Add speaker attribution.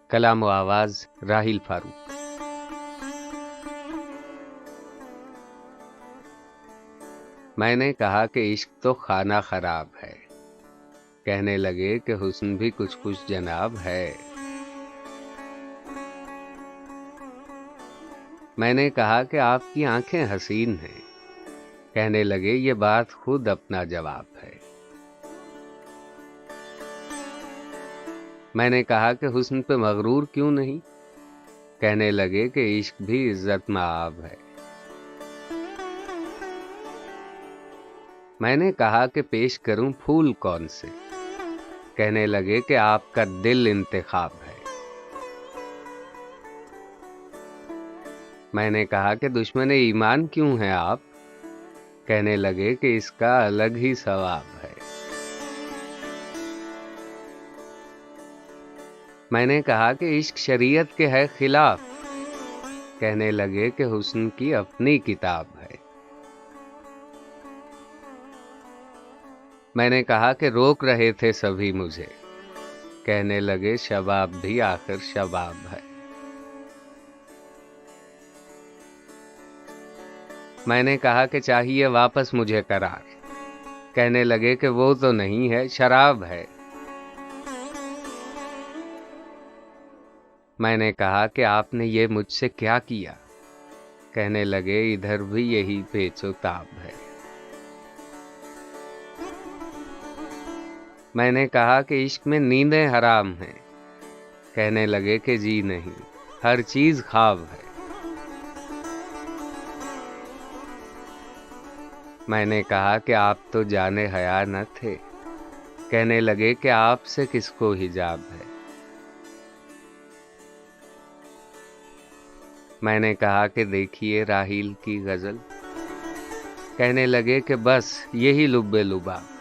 Speaker 1: کلام و آواز راحیل فاروق۔ میں نے کہا کہ عشق تو خانہ خراب ہے، کہنے لگے کہ حسن بھی کچھ کچھ جناب ہے۔ میں نے کہا کہ آپ کی آنکھیں حسین ہیں، کہنے لگے یہ بات خود اپنا جواب ہے۔ میں نے کہا کہ حسن پہ مغرور کیوں نہیں، کہنے لگے کہ عشق بھی عزت مآب ہے۔ میں نے کہا کہ پیش کروں پھول کون سے، کہنے لگے کہ آپ کا دل انتخاب ہے۔ میں نے کہا کہ دشمن ایمان کیوں ہیں آپ، کہنے لگے کہ اس کا الگ ہی ثواب ہے۔ میں نے کہا کہ عشق شریعت کے ہے خلاف، کہنے لگے کہ حسن کی اپنی کتاب ہے۔ میں نے کہا کہ روک رہے تھے سبھی مجھے، کہنے لگے شباب بھی آخر شباب ہے۔ میں نے کہا کہ چاہیے واپس مجھے قرار، کہنے لگے کہ وہ تو نہیں ہے شراب ہے۔ میں نے کہا کہ آپ نے یہ مجھ سے کیا کیا، کہنے لگے ادھر بھی یہی پیچ و تاب ہے۔ میں نے کہا کہ عشق میں نیندیں حرام ہیں، کہنے لگے کہ جی نہیں، ہر چیز خواب ہے۔ میں نے کہا کہ آپ تو جانے حیا نہ تھے، کہنے لگے کہ آپ سے کس کو حجاب ہے۔ میں نے کہا کہ دیکھیے راحیل کی غزل، کہنے لگے کہ بس یہی لب لباب۔